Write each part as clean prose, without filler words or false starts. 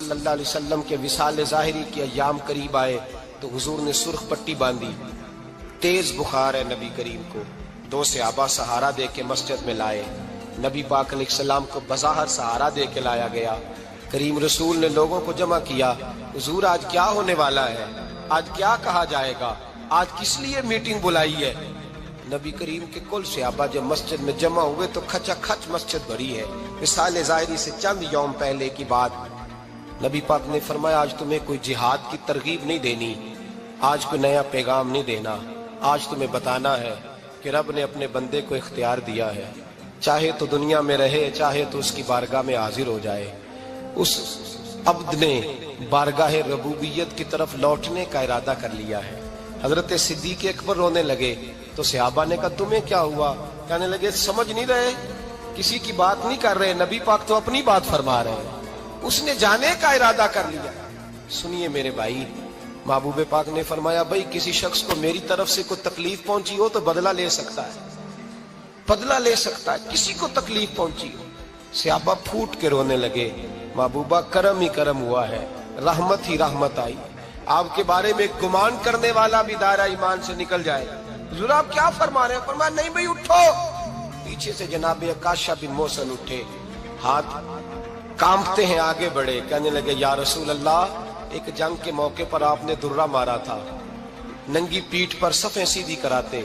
صلی اللہ علیہ وسلم کے وصال ظاہری کے ایام قریب آئے تو حضور نے سرخ پٹی باندھی، تیز بخار ہے نبی کریم کو، 2 صحابہ سہارا دے کے مسجد میں لائے، نبی پاک علیہ السلام کو بظاہر سہارا دے کے لایا گیا۔ کریم رسول نے لوگوں کو جمع کیا، حضور آج کیا ہونے والا ہے، آج کیا کہا جائے گا، آج کس لیے میٹنگ بلائی ہے؟ نبی کریم کے کل صحابہ جب مسجد میں جمع ہوئے تو کھچا کھچ مسجد بھری ہے۔ وصال ظاہری سے چند یوم پہلے کی بات، نبی پاک نے فرمایا آج تمہیں کوئی جہاد کی ترغیب نہیں دینی، آج کوئی نیا پیغام نہیں دینا، آج تمہیں بتانا ہے کہ رب نے اپنے بندے کو اختیار دیا ہے، چاہے تو دنیا میں رہے، چاہے تو اس کی بارگاہ میں حاضر ہو جائے۔ اس عبد نے بارگاہ ربوبیت کی طرف لوٹنے کا ارادہ کر لیا ہے۔ حضرت صدیق اکبر رونے لگے تو صحابہ نے کہا تمہیں کیا ہوا؟ کہنے لگے سمجھ نہیں رہے، کسی کی بات نہیں کر رہے، نبی پاک تو اپنی بات فرما رہے ہیں، اس نے جانے کا ارادہ کر لیا۔ سنیے میرے بھائی، محبوب پاک نے فرمایا بھائی کسی شخص کو میری طرف سے کوئی تکلیف پہنچی ہو تو بدلہ لے سکتا ہے، بدلہ لے سکتا ہے، کسی کو تکلیف پہنچی ہو۔ صحابہ پھوٹ کے رونے لگے، محبوبہ کرم ہی کرم ہوا ہے، رحمت ہی رحمت آئی، آپ کے بارے میں گمان کرنے والا بھی دائرہ ایمان سے نکل جائے۔ حضور آپ کیا فرما رہے ہیں؟ فرمایا نہیں بھائی اٹھو۔ پیچھے سے جناب عکاشہ بن محصن اٹھے، ہاتھ کانپتے ہیں آگے بڑھے، کہنے لگے یا رسول اللہ، ایک جنگ کے موقع پر آپ نے درہ مارا تھا، ننگی پیٹھ پر صفیں سیدھی کراتے،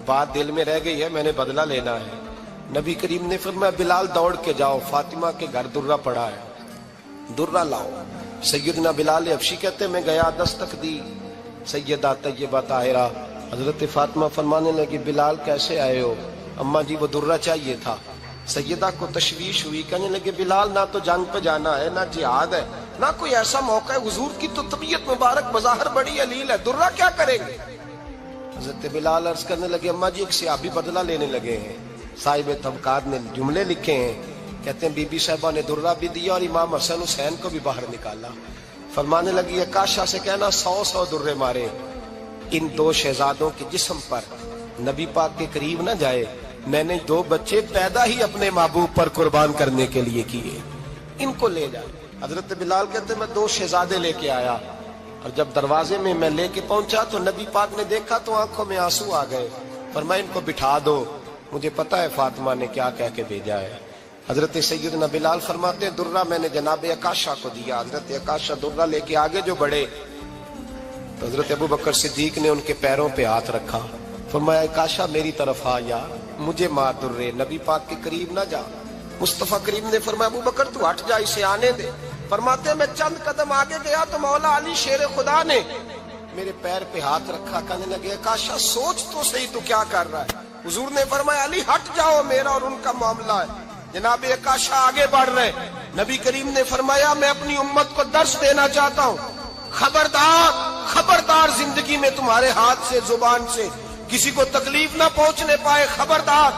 بات دل میں رہ گئی ہے، میں نے بدلہ لینا ہے۔ نبی کریم نے فرمایا بلال دوڑ کے جاؤ، فاطمہ کے گھر درہ پڑا ہے، درہ لاؤ۔ سیدنا بلال حبشی کہتے میں گیا، دستک دی، سیدہ طیبہ طاہرہ حضرت فاطمہ فرمانے لگی بلال کیسے آئے ہو؟ اماں جی وہ درہ چاہیے تھا۔ سیدہ کو تشویش ہوئی، کہنے لگے بلال نہ تو جنگ پہ جانا ہے، نہ جہاد ہے، نہ کوئی ایسا موقع ہے، حضور کی تو طبیعت مبارک بظاہر بڑی علیل ہے، درہ کیا کریں گے؟ حضرت بلال عرض کرنے لگے اماں جی ایک صحابی بدلہ لینے لگے ہیں، صاحب طبقات نے جملے لکھے ہیں، کہتے ہیں بی بی صاحبہ نے درہ بھی دیا اور امام حسن حسین کو بھی باہر نکالا۔ فرمانے لگی عکاشہ سے کہنا 100 درے مارے، ان 2 شہزادوں کے جسم پر نبی پاک کے قریب نہ جائے، میں نے 2 بچے پیدا ہی اپنے محبوب پر قربان کرنے کے لیے کیے، ان کو لے جائے۔ حضرت بلال کہتے میں 2 شہزادے لے کے آیا، اور جب دروازے میں میں لے کے پہنچا تو نبی پاک نے دیکھا تو آنکھوں میں آنسو آ گئے، فرمایا ان کو بٹھا دو، مجھے پتا ہے فاطمہ نے کیا کہہ کے بھیجا ہے۔ حضرت سیدنا بلال فرماتے ہیں درہ میں نے جناب عکاشہ کو دیا، حضرت عکاشہ درہ لے کے آگے جو بڑھے تو حضرت ابو بکر صدیق نے ان کے پیروں پہ ہاتھ رکھا، فرمایا عکاشہ میری طرف آ یار، مجھے مار درے، نبی پاک کے قریب نہ جا۔ مصطفیٰ کریم نے فرمایا ابو بکر تو ہٹ جا، اسے آنے دے۔ فرماتے ہیں میں چند قدم آگے گیا تو مولا علی شیر خدا نے میرے پیر پہ ہاتھ رکھا، کہنے لگے عکاشہ سوچ تو صحیح تو کیا کر رہا ہے؟ حضور نے فرمایا علی ہٹ جاؤ، میرا اور ان کا معاملہ ہے۔ جناب عکاشہ آگے بڑھ رہے، نبی کریم نے فرمایا میں اپنی امت کو درس دینا چاہتا ہوں، خبردار خبردار زندگی میں تمہارے ہاتھ سے زبان سے کسی کو تکلیف نہ پہنچنے پائے، خبردار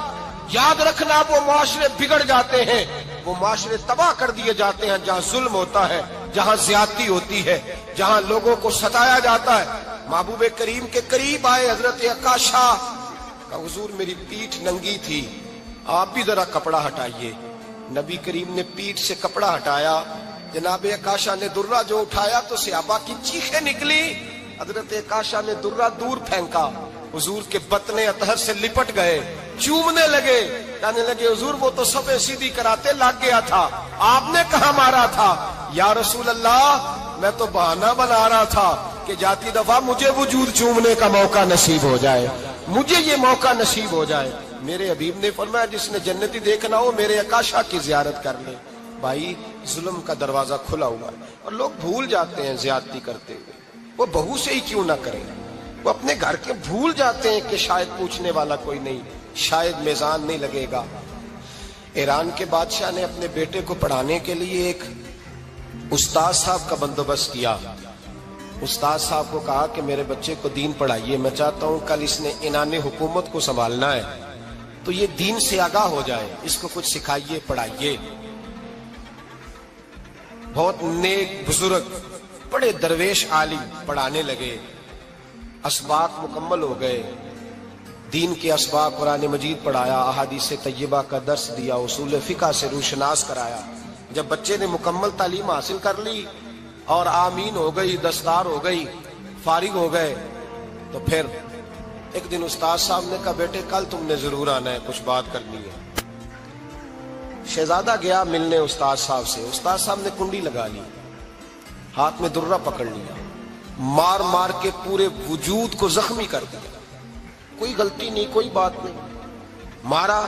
یاد رکھنا وہ معاشرے بگڑ جاتے ہیں، وہ معاشرے تباہ کر دیے جاتے ہیں جہاں ظلم ہوتا ہے، جہاں زیادتی ہوتی ہے، جہاں لوگوں کو ستایا جاتا ہے۔ محبوب کریم کے قریب آئے حضرت عکاشہ، کہا حضور میری پیٹھ ننگی تھی، آپ بھی ذرا کپڑا ہٹائیے۔ نبی کریم نے پیٹھ سے کپڑا ہٹایا، جناب عکاشہ نے درہ جو اٹھایا تو صحابہ کی چیخیں نکلی، حضرت عکاشہ نے درہ دور پھینکا، حضور کے بطن اطہر سے لپٹ گئے، چومنے لگے، کہنے لگے حضور وہ تو صفیں سیدھی کراتے لگ گیا تھا، آپ نے کہاں مارا تھا؟ یا رسول اللہ میں تو بہانہ بنا رہا تھا کہ جاتی دفعہ مجھے وجود چومنے کا موقع نصیب ہو جائے، مجھے یہ موقع نصیب ہو جائے۔ میرے حبیب نے فرمایا جس نے جنتی دیکھنا ہو میرے عکاشہ کی زیارت کر لے۔ بھائی ظلم کا دروازہ کھلا ہوا ہے اور لوگ بھول جاتے ہیں زیادتی کرتے ہوئے، وہ بہو سے ہی کیوں نہ کریں، وہ اپنے گھر کے بھول جاتے ہیں کہ شاید پوچھنے والا کوئی نہیں، شاید میزان نہیں لگے گا۔ ایران کے بادشاہ نے اپنے بیٹے کو پڑھانے کے لیے ایک استاد صاحب کا بندوبست کیا۔ استاد صاحب کو کہا کہ میرے بچے کو دین پڑھائیے، میں چاہتا ہوں کل اس نے عنان حکومت کو سنبھالنا ہے تو یہ دین سے آگاہ ہو جائے، اس کو کچھ سکھائیے پڑھائیے۔ بہت نیک بزرگ بڑے درویش عالم پڑھانے لگے، اسباق مکمل ہو گئے، دین کے اسباق قرآن مجید پڑھایا، احادیث طیبہ کا درس دیا، اصول فقہ سے روشناس کرایا۔ جب بچے نے مکمل تعلیم حاصل کر لی اور آمین ہو گئی، دستار ہو گئی، فارغ ہو گئے، تو پھر ایک دن استاد صاحب نے کہا بیٹے کل تم نے ضرور آنا ہے، کچھ بات کرنی ہے۔ شہزادہ گیا ملنے استاد صاحب سے، استاد صاحب نے کنڈی لگا لی، ہاتھ میں درہ پکڑ لیا، مار مار کے پورے وجود کو زخمی کر دیا، کوئی غلطی نہیں، کوئی بات نہیں، مارا۔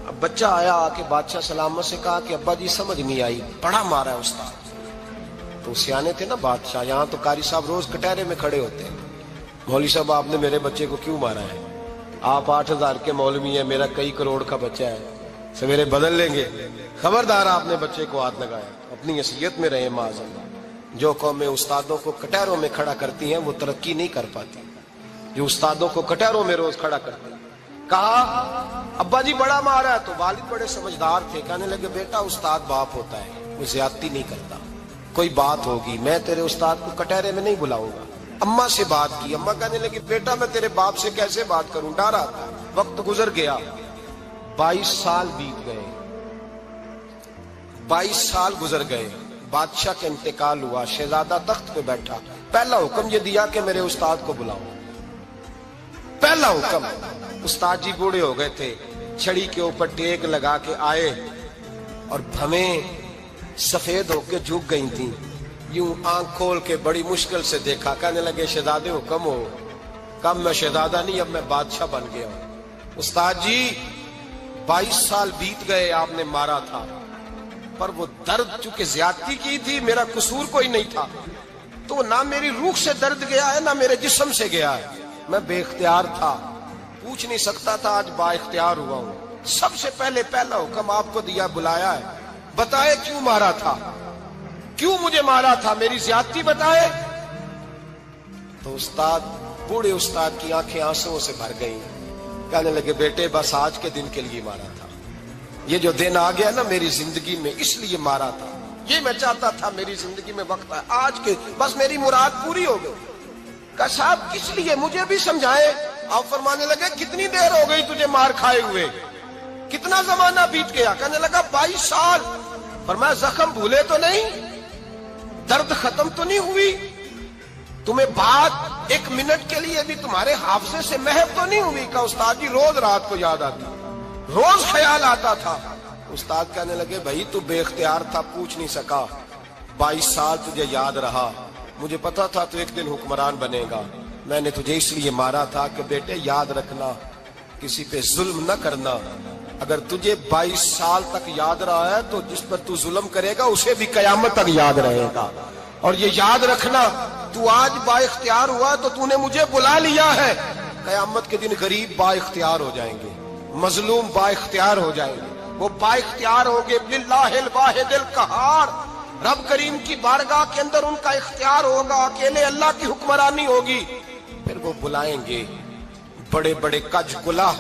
اب بچہ آیا آ کے بادشاہ سلامت سے کہا کہ ابا جی سمجھ نہیں آئی، بڑا مارا ہے استاد۔ تو سیانے تھے نا بادشاہ، یہاں تو قاری صاحب روز کٹہرے میں کھڑے ہوتے ہیں، مولوی صاحب آپ نے میرے بچے کو کیوں مارا ہے؟ آپ 8,000 کے مولوی ہیں، میرا کئی کروڑ کا بچہ ہے، سویرے بدل لیں گے، خبردار آپ نے بچے کو ہاتھ لگایا، اپنی حیثیت میں رہے معاذ اللہ۔ جو قومیں استادوں کو کٹہروں میں کھڑا کرتی ہیں وہ ترقی نہیں کر پاتی، جو استادوں کو کٹہروں میں روز کھڑا کرتے ہیں۔ کہا ابا جی بڑا مارا ہے، تو والد بڑے سمجھدار تھے، کہنے لگے بیٹا استاد باپ ہوتا ہے، وہ زیادتی نہیں کرتا، کوئی بات ہوگی میں تیرے استاد کو کٹہرے میں نہیں بلاؤں گا۔ اماں سے بات کی، اماں کہنے لگی بیٹا میں تیرے باپ سے کیسے بات کروں، ڈر آتا ہے۔ وقت گزر گیا، 22 سال بیت گئے، 22 سال گزر گئے، بادشاہ کا انتقال ہوا، شہزادہ تخت پہ بیٹھا، پہلا حکم یہ دیا کہ میرے استاد کو بلاؤ، پہلا حکم۔ استاد جی بوڑھے ہو گئے تھے، چھڑی کے اوپر ٹیک لگا کے آئے اور بھویں سفید ہو کے جھک گئی تھیں، یوں آنکھ کھول کے بڑی مشکل سے دیکھا، کہنے لگے شہزادے حکم ہو۔ کم میں شہزادہ نہیں، اب میں بادشاہ بن گیا ہوں۔ استاد جی 22 سال بیت گئے، آپ نے مارا تھا، پر وہ درد چونکہ زیادتی کی تھی، میرا قصور کوئی نہیں تھا، تو نہ میری روح سے درد گیا ہے نہ میرے جسم سے گیا ہے، میں بے اختیار تھا، پوچھ نہیں سکتا تھا، آج با اختیار ہوا ہوں۔ سب سے پہلے پہلا حکم آپ کو دیا، بلایا ہے، بتائے کیوں مارا تھا، کیوں مجھے مارا تھا، میری زیادتی بتائے۔ تو استاد، بوڑھے استاد کی آنکھیں آنسوؤں سے بھر گئیں، کہنے لگے بیٹے بس آج کے دن کے لیے مارا تھا، یہ جو دن آ گیا نا میری زندگی میں اس لیے مارا تھا، یہ میں چاہتا تھا میری زندگی میں وقت ہے، آج کے بس میری مراد پوری ہو گئی۔ کہا صاحب کس لیے، مجھے بھی سمجھائے۔ آپ فرمانے لگے کتنی دیر ہو گئی تجھے مار کھائے ہوئے، کتنا زمانہ بیت گیا؟ کہنے لگا 22 سال۔ فرمایا زخم بھولے تو نہیں، درد ختم تو نہیں ہوئی، تمہیں بات 1 منٹ کے لیے بھی تمہارے حافظے سے محو تو نہیں ہوئی؟ کہ استاد جی روز رات کو یاد آتی، روز خیال آتا تھا۔ استاد کہنے لگے بھائی تو بے اختیار تھا، پوچھ نہیں سکا، 22 سال تجھے یاد رہا، مجھے پتا تھا تو ایک دن حکمران بنے گا، میں نے تجھے اس لیے مارا تھا کہ بیٹے یاد رکھنا، کسی پہ ظلم نہ کرنا، اگر تجھے 22 سال تک یاد رہا ہے تو جس پر تو ظلم کرے گا اسے بھی قیامت تک یاد رہے گا، اور یہ یاد رکھنا تو آج با اختیار ہوا تو تو نے مجھے بلا لیا ہے، قیامت کے دن غریب با اختیار ہو جائیں گے، مظلوم با اختیار ہو جائیں گے، وہ با اختیار ہوں گے للہ الواحد القہار، رب کریم کی بارگاہ کے اندر ان کا اختیار ہوگا، اکیلے اللہ کی حکمرانی ہوگی، پھر وہ بلائیں گے بڑے بڑے کج کلا،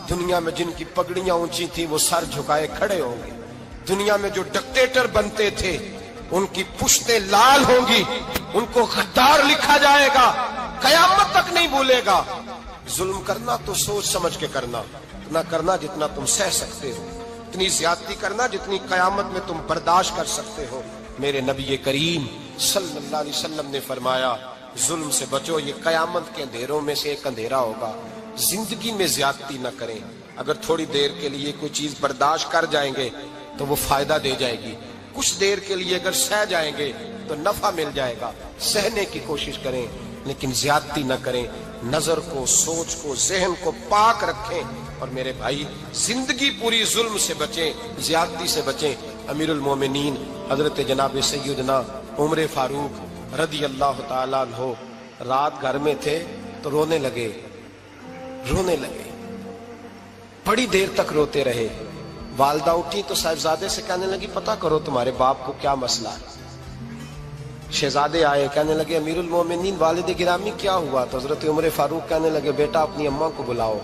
دنیا میں جن کی پگڑیاں اونچی تھی وہ سر جھکائے کھڑے ہوں گے، دنیا میں جو ڈکٹیٹر بنتے تھے ان کی پشتیں لال ہوں گی، ان کو غدار لکھا جائے گا، قیامت تک نہیں بھولے گا۔ ظلم کرنا تو سوچ سمجھ کے کرنا، اتنا کرنا جتنا تم سہ سکتے ہو، اتنی زیادتی کرنا جتنی قیامت میں تم برداشت کر سکتے ہو۔ میرے نبی کریم صلی اللہ علیہ وسلم نے فرمایا ظلم سے بچو، یہ قیامت کے اندھیروں میں سے ایک اندھیرا ہوگا، زندگی میں زیادتی نہ کریں، اگر تھوڑی دیر کے لیے کوئی چیز برداشت کر جائیں گے تو وہ فائدہ دے جائے گی، کچھ دیر کے لیے اگر سہ جائیں گے تو نفع مل جائے گا، سہنے کی کوشش کریں لیکن زیادتی نہ کریں، نظر کو، سوچ کو، ذہن کو پاک رکھیں، اور میرے بھائی زندگی پوری ظلم سے بچیں، زیادتی سے بچیں۔ امیر المومنین حضرت جناب سیدنا عمر فاروق رضی اللہ تعالیٰ عنہ رات گھر میں تھے تو رونے لگے، بڑی دیر تک روتے رہے، والدہ اٹھی تو صاحبزادے سے کہنے لگی پتہ کرو تمہارے باپ کو کیا مسئلہ ہے۔ شہزادے آئے، کہنے لگے امیر المومنین والد گرامی کیا ہوا؟ تو حضرت عمر فاروق کہنے لگے بیٹا اپنی اماں کو بلاؤ۔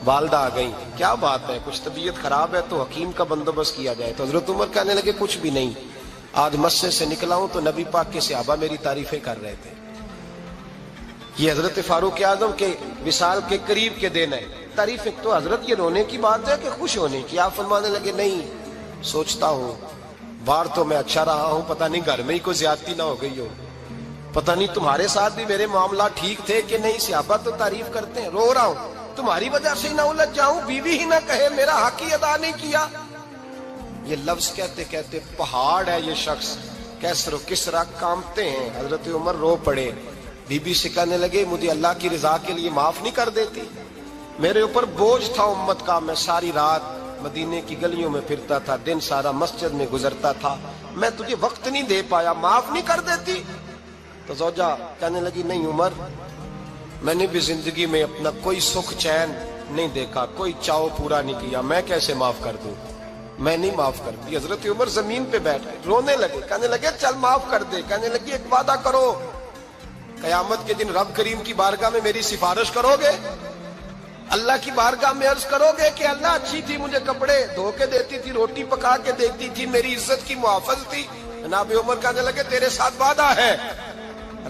والدہ آ گئی، کیا بات ہے، کچھ طبیعت خراب ہے تو حکیم کا بندوبست کیا جائے۔ تو حضرت عمر کہنے لگے کچھ بھی نہیں، آج مسجد سے نکلا ہوں تو نبی پاک کے صحابہ میری تعریفیں کر رہے تھے۔ یہ حضرت فاروق اعظم کے وصال کے قریب کے دن ہے، تعریفیں تو حضرت یہ رونے کی بات ہے کہ خوش ہونے کی؟ آپ فرمانے لگے نہیں، سوچتا ہوں باہر تو میں اچھا رہا ہوں، پتہ نہیں گھر میں ہی کوئی زیادتی نہ ہو گئی ہو، پتہ نہیں تمہارے ساتھ بھی میرے معاملات ٹھیک تھے کہ نہیں۔ صحابہ تو تعریف کرتے ہیں، رو رہا ہوں تمہاری وجہ سے نہ الجھ جاؤں، بیوی ہی نہ کہے میرا حق ہی ادا نہیں کیا۔ یہ لفظ کہتے کہتے پہاڑ ہے یہ شخص، کیسر و کسرا کانپتے ہیں۔ حضرت عمر رو پڑے، بی بی سے کہنے لگے مجھے اللہ کی رضا کے لیے معاف نہیں کر دیتی؟ میرے اوپر بوجھ تھا امت کا، میں ساری رات مدینے کی گلیوں میں پھرتا تھا، دن سارا مسجد میں گزرتا تھا، میں تجھے وقت نہیں دے پایا، معاف نہیں کر دیتی؟ تو زوجہ کہنے لگی نہیں عمر، میں نے بھی زندگی میں اپنا کوئی سکھ چین نہیں دیکھا، کوئی چاؤ پورا نہیں کیا، میں کیسے معاف کر دوں؟ میں نہیں معاف کرتی۔ حضرت عمر زمین پہ بیٹھ گئے، رونے لگے، کہنے لگے چل معاف کر دے۔ کہنے لگی ایک وعدہ کرو، قیامت کے دن رب کریم کی بارگاہ میں میری سفارش کرو گے؟ اللہ کی بارگاہ میں عرض کرو گے کہ اللہ اچھی تھی، مجھے کپڑے دھو کے دیتی تھی، روٹی پکا کے دیتی تھی، میری عزت کی محافظ تھی؟ جناب عمر کہنے لگے تیرے ساتھ وعدہ ہے،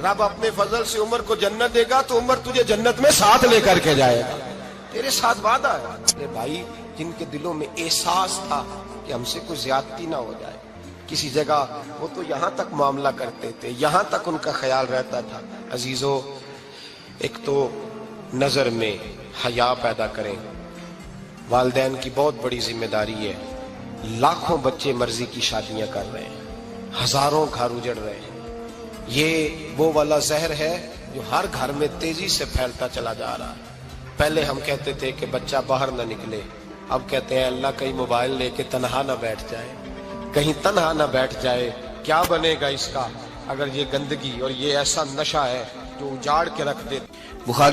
رب اپنے فضل سے عمر کو جنت دے گا تو عمر تجھے جنت میں ساتھ لے کر کے جائے گا، تیرے ساتھ وعدہ ہے۔ میرے بھائی جن کے دلوں میں احساس تھا کہ ہم سے کوئی زیادتی نہ ہو جائے کسی جگہ، وہ تو یہاں تک معاملہ کرتے تھے، یہاں تک ان کا خیال رہتا تھا۔ عزیزو، ایک تو نظر میں حیا پیدا کریں، والدین کی بہت بڑی ذمہ داری ہے۔ لاکھوں بچے مرضی کی شادیاں کر رہے ہیں، ہزاروں گھر اجڑ رہے ہیں، یہ وہ والا زہر ہے جو ہر گھر میں تیزی سے پھیلتا چلا جا رہا ہے۔ پہلے ہم کہتے تھے کہ بچہ باہر نہ نکلے، اب کہتے ہیں اللہ کہیں موبائل لے کے تنہا نہ بیٹھ جائے، کہیں تنہا نہ بیٹھ جائے، کیا بنے گا اس کا اگر یہ گندگی اور یہ ایسا نشہ ہے جو اجاڑ کے رکھ دے۔ بخاری